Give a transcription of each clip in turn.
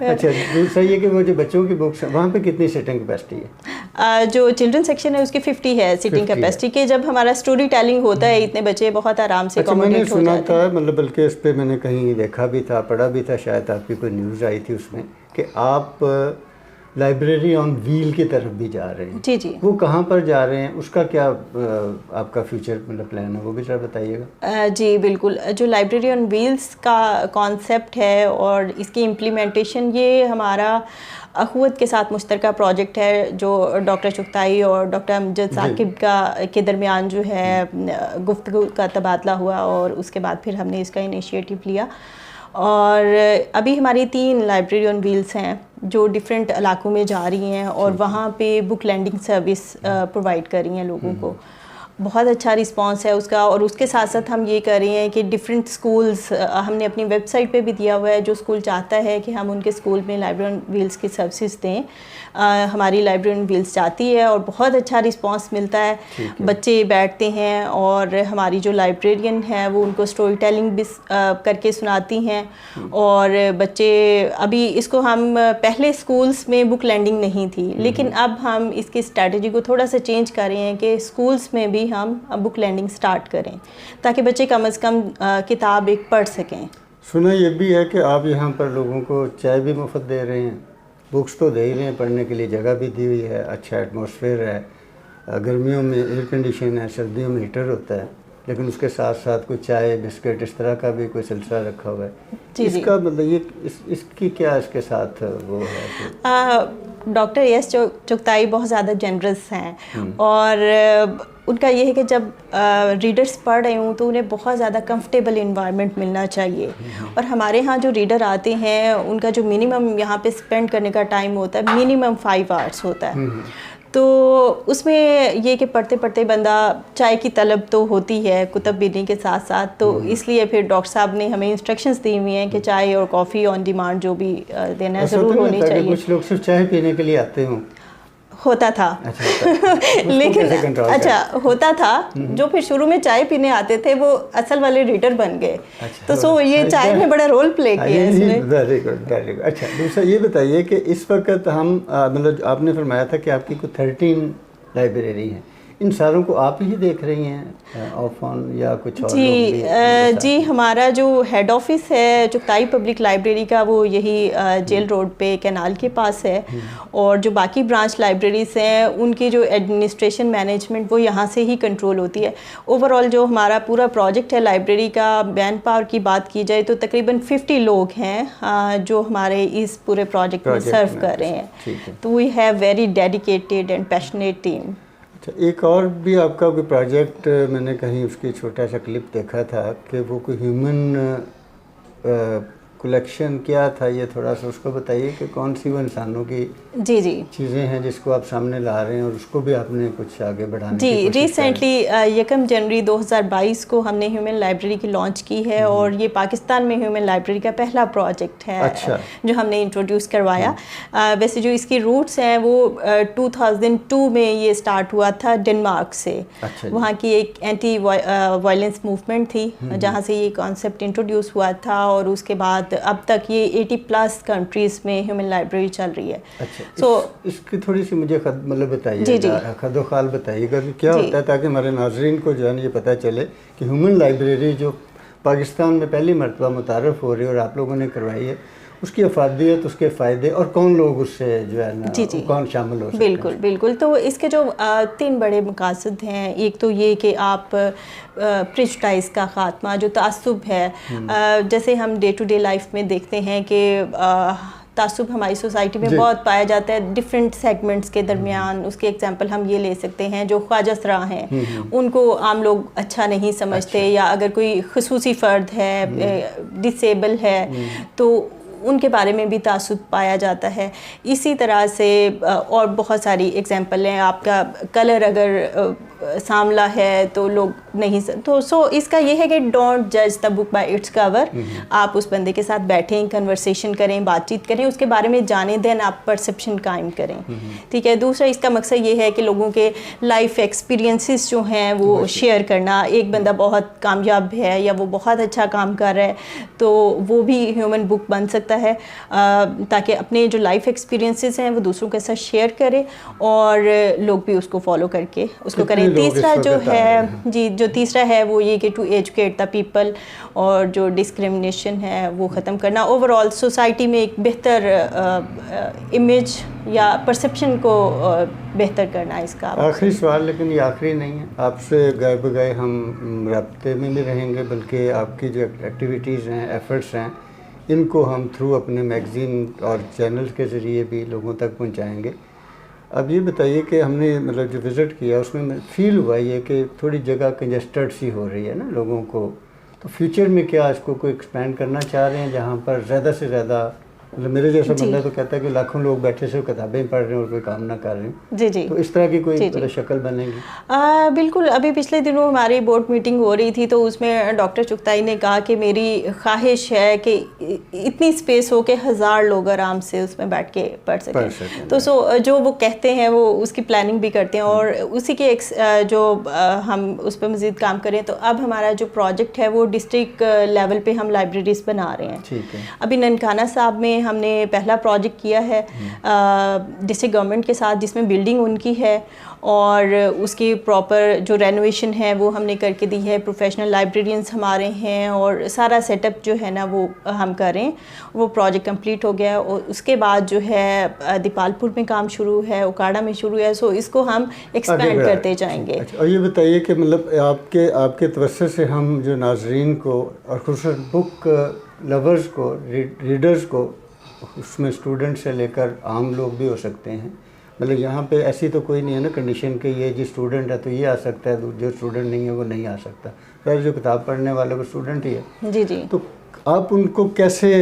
اچھا دوسرا یہ کہ وہ جو بچوں کی بکس ہیں وہاں پہ کتنی سیٹنگ کیپیسٹی ہے؟ جو چلڈرن سیکشن ہے اس کی 50 ہے سیٹنگ کیپیسٹی کہ جب ہمارا اسٹوری ٹیلنگ ہوتا ہے اتنے بچے بہت آرام سے اکوموڈیٹ ہو جاتے ہیں. میں نے سنا تھا مطلب بلکہ اس پہ میں نے کہیں دیکھا بھی تھا پڑھا بھی تھا شاید آپ کی کوئی نیوز آئی تھی اس میں کہ آپ لائبریری آن ویل کی طرف بھی جا رہے ہیں. جی جی. وہ کہاں پر جا رہے ہیں, اس کا کیا آپ کا فیوچر مطلب پلان ہے, وہ بھی ذرا بتائیے گا. جی بالکل, جو لائبریری آن ویلز کا کانسیپٹ ہے اور اس کی امپلیمنٹیشن یہ ہمارا اخوت کے ساتھ مشترکہ پروجیکٹ ہے جو ڈاکٹر چغتائی اور ڈاکٹر امجد ثاقب کے درمیان جو ہے گفتگو کا تبادلہ ہوا اور اس کے بعد پھر ہم نے اس کا انیشیٹو لیا. اور ابھی ہماری 3 لائبریری آن ویلز ہیں جو ڈفرینٹ علاقوں میں جا رہی ہیں اور وہاں پہ بک لینڈنگ سروس پرووائڈ کر رہی ہیں لوگوں کو. بہت اچھا رسپانس ہے اس کا, اور اس کے ساتھ ساتھ ہم یہ کر رہے ہیں کہ ڈفرینٹ اسکولز ہم نے اپنی ویب سائٹ پہ بھی دیا ہوا ہے, جو اسکول چاہتا ہے کہ ہم ان کے اسکول میں لائبریری آن ویلز کی سروسز دیں, ہماری لائبریری آن ویلز جاتی ہے اور بہت اچھا رسپانس ملتا ہے. بچے بیٹھتے ہیں اور ہماری جو لائبریرین ہیں وہ ان کو اسٹوری ٹیلنگ بھی کر کے سناتی ہیں. اور بچے ابھی اس کو ہم پہلے اسکولس میں بک لینڈنگ نہیں تھی, لیکن اب ہم اس کی اسٹریٹجی کو تھوڑا سا چینج کر رہے ہیں کہ اسکولس میں بھی ہم بک لینڈنگ سٹارٹ کریں تاکہ بچے کم از کم کتاب ایک پڑھ سکیں. سنا یہ بھی ہے کہ آپ یہاں پر لوگوں کو چائے بھی مفت دے رہے ہیں, بکس تو دے ہی رہے ہیں, پڑھنے کے لیے جگہ بھی دی ہوئی ہے, اچھا ایٹماسفیئر ہے, گرمیوں میں ایئر کنڈیشن ہے, سردیوں میں ہیٹر ہوتا ہے, لیکن اس کے ساتھ ساتھ کوئی چائے بسکٹ اس طرح کا بھی کوئی سلسلہ رکھا ہوا ہے. اس کا مطلب یہ اس کی کیا اس کے ساتھ وہ ہے؟ ڈاکٹر ایس چغتائی بہت زیادہ جنرس ہیں اور ان کا یہ ہے کہ جب ریڈرز پڑھ رہے ہوں تو انہیں بہت زیادہ کمفرٹیبل انوائرمنٹ ملنا چاہیے. اور ہمارے ہاں جو ریڈر آتے ہیں ان کا جو منیمم یہاں پہ اسپینڈ کرنے کا ٹائم ہوتا ہے منیمم 5 hours ہوتا ہے. تو اس میں یہ کہ پڑھتے پڑھتے بندہ چائے کی طلب تو ہوتی ہے کتب بینی کے ساتھ ساتھ, تو اس لیے پھر ڈاکٹر صاحب نے ہمیں انسٹرکشنز دی ہوئی ہیں کہ چائے اور کافی آن ڈیمانڈ جو بھی دینا ضرور ہونی چاہیے. کچھ لوگ صرف چائے پینے کے لیے آتے ہوں. ہوتا تھا لیکن اچھا ہوتا تھا جو پھر شروع میں چائے پینے آتے تھے وہ اصل والے ریڈر بن گئے, تو سو یہ چائے میں بڑا رول پلے کیا ہے اس میں. Very good very good. اچھا دوسرا یہ بتائیے کہ اس وقت ہم مطلب آپ نے فرمایا تھا کہ آپ کی کوئی 13 لائبریری ہیں, ان ساروں کو آپ ہی دیکھ رہی ہیں آف آن یا کچھ اور؟ جی ہمارا جو ہیڈ آفس ہے چغتائی پبلک لائبریری کا وہ یہی جیل روڈ پہ کینال کے پاس ہے, اور جو باقی برانچ لائبریریز ہیں ان کی جو ایڈمنسٹریشن مینجمنٹ وہ یہاں سے ہی کنٹرول ہوتی ہے. اوور آل جو ہمارا پورا پروجیکٹ ہے لائبریری کا, مین پاور کی بات کی جائے تو تقریباً 50 لوگ ہیں جو ہمارے اس پورے پروجیکٹ میں سرو کر رہے ہیں. تو we have very dedicated and passionate team. ایک اور بھی آپ کا کوئی پروجیکٹ میں نے کہیں اس کی چھوٹا سا کلپ دیکھا تھا کہ وہ کوئی ہیومن کلیکشن کیا تھا, یہ تھوڑا سا اس کو بتائیے کہ کون سی وہ انسانوں کی جی چیزیں ہیں جس کو آپ سامنے لا رہے ہیں اور اس کو بھی آپ نے کچھ آگے بڑھانے کی کوشش. ریسنٹلی 1 جنوری 2022 کو ہم نے ہیومن لائبریری کی لانچ کی ہے, اور یہ پاکستان میں ہیومن لائبریری کا پہلا پروجیکٹ ہے جو ہم نے انٹروڈیوس کروایا. ویسے جو اس کی روٹس ہیں وہ 2002 میں یہ اسٹارٹ ہوا تھا ڈنمارک سے. وہاں کی ایک اینٹی وائلنس موومنٹ تھی جہاں سے یہ کانسیپٹ انٹروڈیوس ہوا تھا, اور اس کے بعد اب تک یہ 80+ کنٹریز میں ہیومن لائبریری چل رہی ہے. سو اس کی تھوڑی سی مجھے مطلب بتائیے خد و خال بتائیے گا کہ کیا ہوتا ہے, تاکہ ہمارے ناظرین کو جو ہے نا یہ پتہ چلے کہ ہیومن لائبریری جو پاکستان میں پہلی مرتبہ متعارف ہو رہی ہے اور آپ لوگوں نے کروائی ہے, اس کی افادیت, اس کے فائدے, اور کون لوگ اس سے جو ہے نا کون شامل ہو سکتے ہیں. بالکل بالکل. تو اس کے جو 3 بڑے مقاصد ہیں, ایک تو یہ کہ آپ پریجوڈائز کا خاتمہ, جو تعصب ہے, جیسے ہم ڈے ٹو ڈے لائف میں دیکھتے ہیں کہ تعصب ہماری سوسائٹی میں بہت پایا جاتا ہے ڈفرینٹ سیگمنٹس کے درمیان. اس کے ایگزامپل ہم یہ لے سکتے ہیں جو خواجہ سرا ہیں, ان کو عام لوگ اچھا نہیں سمجھتے, یا اگر کوئی خصوصی فرد ہے, ڈسیبل ہے, تو ان کے بارے میں بھی تعصب پایا جاتا ہے. اسی طرح سے اور بہت ساری ایگزامپل ہیں. آپ کا کلر اگر ساملا ہے تو لوگ نہیں تو سو اس کا یہ ہے کہ ڈونٹ جج دا بک بائی اٹس کور. آپ اس بندے کے ساتھ بیٹھیں, کنورسیشن کریں, بات چیت کریں, اس کے بارے میں جانیں, دین آپ پرسیپشن قائم کریں. ٹھیک ہے. دوسرا اس کا مقصد یہ ہے کہ لوگوں کے لائف ایکسپیرینسز جو ہیں وہ شیئر کرنا. ایک بندہ بہت کامیاب ہے یا وہ بہت اچھا کام کر رہا ہے تو وہ بھی ہیومن بک بن سکتا ہے, تاکہ اپنے جو لائف ایکسپیرینسز ہیں وہ دوسروں کے ساتھ شیئر کرے اور لوگ بھی اس کو فالو کر کے اس کو کریں. تیسرا جو ہے جو تیسرا ہے وہ یہ کہ ٹو ایجوکیٹ دا پیپل, اور جو ڈسکرمنیشن ہے وہ ختم کرنا. اوور آل سوسائٹی میں ایک بہتر امیج یا پرسیپشن کو بہتر کرنا اس کا. آخری سوال, لیکن یہ آخری نہیں ہے, آپ سے گئے بگئے ہم رابطے میں بھی رہیں گے, بلکہ آپ کی جو ایکٹیویٹیز ہیں, ایفرٹس ہیں, ان کو ہم تھرو اپنے میگزین اور چینلز کے ذریعے بھی لوگوں تک پہنچائیں گے. اب یہ بتائیے کہ ہم نے مطلب جو وزٹ کیا اس میں فیل ہوا یہ کہ تھوڑی جگہ کنجسٹڈ سی ہو رہی ہے نا لوگوں کو, تو فیوچر میں کیا اس کو کوئی ایکسپینڈ کرنا چاہ رہے ہیں جہاں پر زیادہ سے زیادہ, مطلب میرے جیسا بندہ تو کہتا ہے کہ لاکھوں لوگ بیٹھے سے کتابیں پڑھ رہے ہیں اور کوئی کام نہ کر رہے ہیں. جی جی. تو اس طرح کی کوئی شکل بنے گی؟ بالکل. ابھی پچھلے دنوں ہماری بورڈ میٹنگ ہو رہی تھی تو اس میں ڈاکٹر چغتائی نے کہا کہ میری خواہش ہے کہ اتنی اسپیس ہو کہ 1000 لوگ آرام سے اس میں بیٹھ کے پڑھ سکیں. تو جو وہ کہتے ہیں وہ اس کی پلاننگ بھی کرتے ہیں, اور اسی کے جو ہم اس پہ مزید کام کریں. تو اب ہمارا جو پروجیکٹ ہے وہ ڈسٹرکٹ لیول پہ ہم لائبریریز بنا رہے ہیں. ابھی ننکانہ صاحب میں ہم نے پہلا پروجیکٹ کیا ہے ڈسٹرکٹ گورنمنٹ کے ساتھ, جس میں بلڈنگ ان کی ہے اور اس کی پراپر جو رینوویشن ہے وہ ہم نے کر کے دی ہے. پروفیشنل لائبریرینس ہمارے ہیں اور سارا سیٹ اپ جو ہے نا وہ ہم کریں. وہ پروجیکٹ کمپلیٹ ہو گیا, اور اس کے بعد جو ہے دیپال پور میں کام شروع ہے, اوکاڑا میں شروع ہے. سو اس کو ہم ایکسپینڈ کرتے جائیں گے. اور یہ بتائیے کہ مطلب آپ کے توسط سے ہم جو ناظرین کو اور خصوصاً بک لورز کو, ریڈرز کو, اس میں اسٹوڈنٹ سے لے کر عام لوگ بھی ہو سکتے ہیں, مطلب یہاں پہ ایسی تو کوئی نہیں ہے نا کنڈیشن کہ یہ جو اسٹوڈنٹ ہے تو یہ آ سکتا ہے, جو اسٹوڈنٹ نہیں ہے وہ نہیں آ سکتا. خیر جو کتاب پڑھنے والے وہ اسٹوڈنٹ ہی ہے. جی جی. تو آپ ان کو کیسے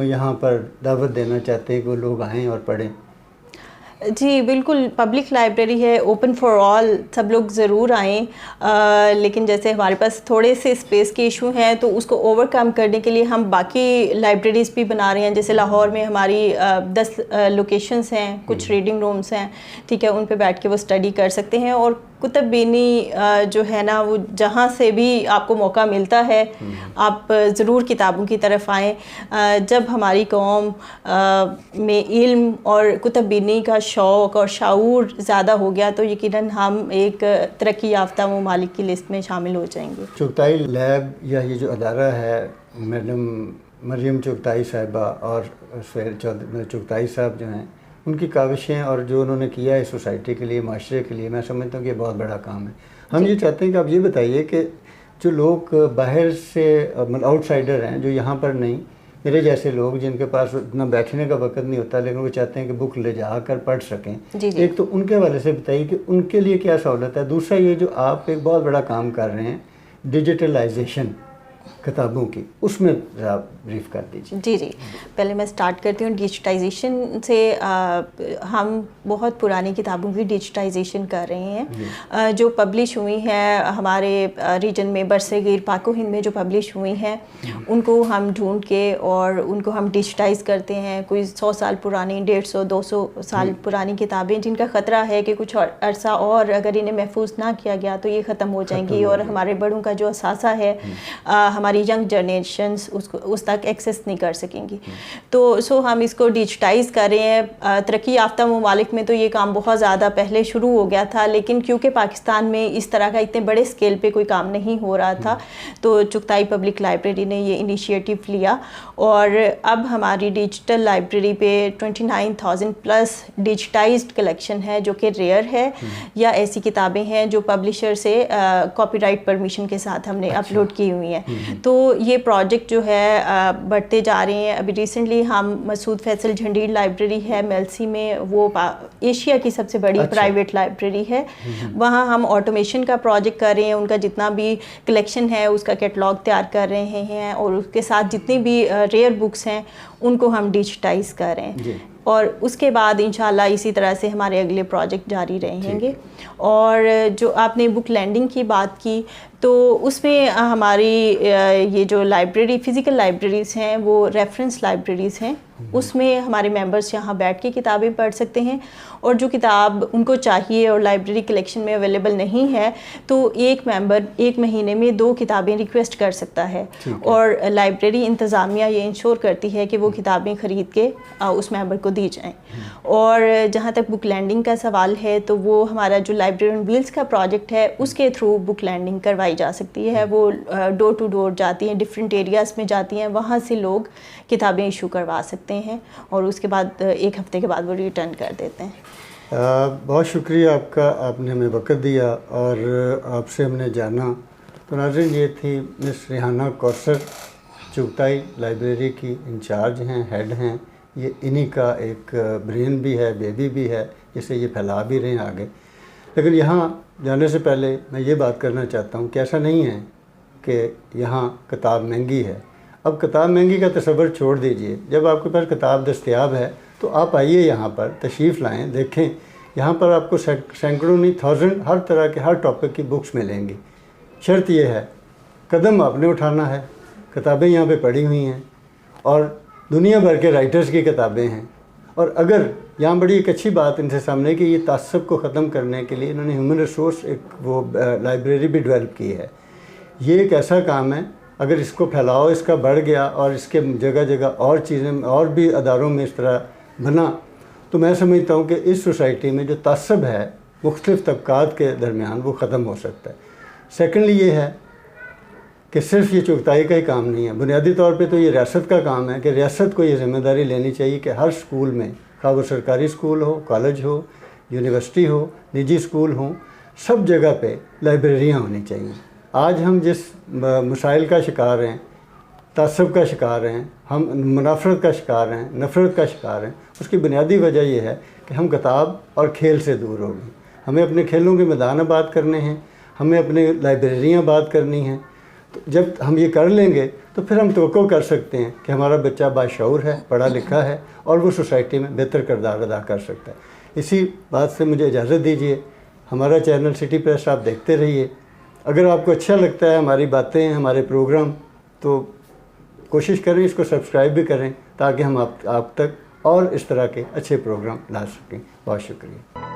یہاں پر دعوت دینا چاہتے ہیں کہ وہ لوگ آئیں اور پڑھیں؟ جی بالکل, پبلک لائبریری ہے, اوپن فار آل, سب لوگ ضرور آئیں. لیکن جیسے ہمارے پاس تھوڑے سے اسپیس کے ایشو ہیں تو اس کو اوور کم کرنے کے لیے ہم باقی لائبریریز بھی بنا رہے ہیں. جیسے لاہور میں ہماری 10 لوکیشنز ہیں, کچھ ریڈنگ رومز ہیں, ٹھیک ہے, ان پہ بیٹھ کے وہ اسٹڈی کر سکتے ہیں. اور کتب بینی جو ہے نا وہ جہاں سے بھی آپ کو موقع ملتا ہے آپ ضرور کتابوں کی طرف آئیں. جب ہماری قوم میں علم اور کتب بینی کا شوق اور شعور زیادہ ہو گیا تو یقیناً ہم ایک ترقی یافتہ ممالک کی لسٹ میں شامل ہو جائیں گے. چغتائی لیب یا یہ جو ادارہ ہے, میڈم مریم چغتائی صاحبہ اور سہیل چغتائی صاحب جو ہیں, ان کی کاوشیں اور جو انہوں نے کیا ہے سوسائٹی کے لیے, معاشرے کے لیے, میں سمجھتا ہوں کہ یہ بہت بڑا کام ہے. ہم یہ چاہتے ہیں کہ آپ یہ بتائیے کہ جو لوگ باہر سے آؤٹ سائڈر ہیں, جو یہاں پر نہیں, میرے جیسے لوگ جن کے پاس اتنا بیٹھنے کا وقت نہیں ہوتا لیکن وہ چاہتے ہیں کہ بک لے جا کر پڑھ سکیں, ایک تو ان کے حوالے سے بتائیے کہ ان کے لیے کیا سہولت ہے. دوسرا یہ جو آپ ایک بہت بڑا کام کر رہے ہیں ڈیجیٹلائزیشن کتابوں کی, اس میں ذرا بریف کر دیجیے. جی جی, پہلے میں سٹارٹ کرتی ہوں ڈیجیٹائزیشن سے. ہم بہت پرانی کتابوں کی ڈیجیٹائزیشن کر رہے ہیں جو پبلش ہوئی ہیں ہمارے ریجن میں, برصغیر پاک و ہند میں جو پبلش ہوئی ہیں ان کو ہم ڈھونڈ کے اور ان کو ہم ڈیجیٹائز کرتے ہیں. کوئی 100 سال پرانی, 150 200 سال پرانی کتابیں جن کا خطرہ ہے کہ کچھ عرصہ اور اگر انہیں محفوظ نہ کیا گیا تو یہ ختم ہو جائیں گی, اور ہمارے بڑوں کا جو اثاثہ ہے ہماری ینگ جنریشنز اس تک ایکسیس نہیں کر سکیں گی. تو ہم اس کو ڈیجیٹائز کر رہے ہیں. ترقی یافتہ ممالک میں تو یہ کام بہت زیادہ پہلے شروع ہو گیا تھا, لیکن کیونکہ پاکستان میں اس طرح کا اتنے بڑے اسکیل پہ کوئی کام نہیں ہو رہا تھا تو چغتائی پبلک لائبریری نے یہ انیشیٹو لیا, اور اب ہماری ڈیجیٹل لائبریری پہ 29,000 پلس ڈیجیٹائزڈ کلیکشن ہے جو کہ ریئر ہے, یا ایسی کتابیں ہیں جو پبلشر سے کاپی رائٹ پرمیشن کے ساتھ ہم نے اپلوڈ کی ہوئی ہیں. تو یہ پروجیکٹ جو ہے بڑھتے جا رہے ہیں. ابھی ریسنٹلی ہم مسعود فیصل جھنڈیر لائبریری ہے میلسی میں, وہ ایشیا کی سب سے بڑی پرائیویٹ لائبریری ہے, وہاں ہم آٹومیشن کا پروجیکٹ کر رہے ہیں. ان کا جتنا بھی کلیکشن ہے اس کا کیٹلاگ تیار کر رہے ہیں, اور اس کے ساتھ جتنی بھی ریئر بکس ہیں ان کو ہم ڈیجیٹائز کر رہے ہیں. اور اس کے بعد انشاءاللہ اسی طرح سے ہمارے اگلے پروجیکٹ جاری رہیں گے. اور جو آپ نے بک لینڈنگ کی بات کی تو اس میں ہماری یہ جو لائبریری فزیکل لائبریریز ہیں وہ ریفرنس لائبریریز ہیں. اس میں ہمارے ممبرس یہاں بیٹھ کے کتابیں پڑھ سکتے ہیں, اور جو کتاب ان کو چاہیے اور لائبریری کلیکشن میں اویلیبل نہیں ہے تو ایک ممبر ایک مہینے میں 2 کتابیں ریکویسٹ کر سکتا ہے, اور لائبریری انتظامیہ یہ انشور کرتی ہے کہ وہ کتابیں خرید کے اس ممبر کو دی جائیں. اور جہاں تک بک لینڈنگ کا سوال ہے تو وہ ہمارا جو لائبریری آن ویلز کا پروجیکٹ ہے اس کے تھرو بک لینڈنگ کروائی جا سکتی ہے. وہ ڈور ٹو ڈور جاتی ہیں, ڈفرینٹ ایریاز میں جاتی ہیں, وہاں سے لوگ کتابیں ایشو کروا سکتے ہیں اور اس کے بعد 1 ہفتے کے بعد وہ ریٹرن کر دیتے ہیں. بہت شکریہ آپ کا, آپ نے ہمیں وقت دیا اور آپ سے ہم نے جانا. تو ناظرین, یہ تھی مس ریحانہ کوثر چغتائی, لائبریری کی انچارج ہیں, ہیڈ ہیں. یہ انہی کا ایک برین بھی ہے, بیبی بھی ہے, جسے یہ پھیلا بھی رہے ہیں آگے. لیکن یہاں جانے سے پہلے میں یہ بات کرنا چاہتا ہوں کہ ایسا نہیں ہے کہ یہاں کتاب مہنگی ہے. اب کتاب مہنگی کا تصور چھوڑ دیجئے, جب آپ کے پاس کتاب دستیاب ہے تو آپ آئیے یہاں پر, تشریف لائیں, دیکھیں. یہاں پر آپ کو سینکڑوں نہیں 1000 ہر طرح کے ہر ٹاپک کی بکس ملیں گی. شرط یہ ہے قدم آپ نے اٹھانا ہے. کتابیں یہاں پہ پڑھی ہوئی ہیں اور دنیا بھر کے رائٹرز کی کتابیں ہیں. اور اگر یہاں بڑی ایک اچھی بات ان سے سامنے کہ یہ تعصب کو ختم کرنے کے لیے انہوں نے ہیومن ریسورس ایک وہ لائبریری بھی ڈیولپ کی ہے. یہ ایک ایسا کام ہے, اگر اس کو پھیلاؤ, اس کا بڑھ گیا اور اس کے جگہ جگہ اور چیزیں اور بھی اداروں میں اس طرح بنا, تو میں سمجھتا ہوں کہ اس سوسائٹی میں جو تعصب ہے مختلف طبقات کے درمیان وہ ختم ہو سکتا ہے. سیکنڈلی یہ ہے کہ صرف یہ چغتائی کا ہی کام نہیں ہے, بنیادی طور پہ تو یہ ریاست کا کام ہے کہ ریاست کو یہ ذمہ داری لینی چاہیے کہ ہر سکول میں, خواہ وہ سرکاری سکول ہو, کالج ہو, یونیورسٹی ہو, نجی سکول ہوں, سب جگہ پہ لائبریریاں ہونی چاہیے. آج ہم جس مسائل کا شکار ہیں, تعصب کا شکار ہیں, ہم منافرت کا شکار ہیں, نفرت کا شکار ہیں, اس کی بنیادی وجہ یہ ہے کہ ہم کتاب اور کھیل سے دور ہو گئے. ہمیں اپنے کھیلوں کے میدان آباد کرنے ہیں, ہمیں اپنے لائبریریاں آباد کرنی ہیں. تو جب ہم یہ کر لیں گے تو پھر ہم توقع کر سکتے ہیں کہ ہمارا بچہ باشعور ہے, پڑھا لکھا ہے اور وہ سوسائٹی میں بہتر کردار ادا کر سکتا ہے. اسی بات سے مجھے اجازت دیجیے. ہمارا چینل سٹی پریس آپ دیکھتے رہیے. اگر آپ کو اچھا لگتا ہے ہماری باتیں, ہمارے پروگرام, تو کوشش کریں اس کو سبسکرائب بھی کریں تاکہ ہم آپ تک اور اس طرح کے اچھے پروگرام لا سکیں. بہت شکریہ.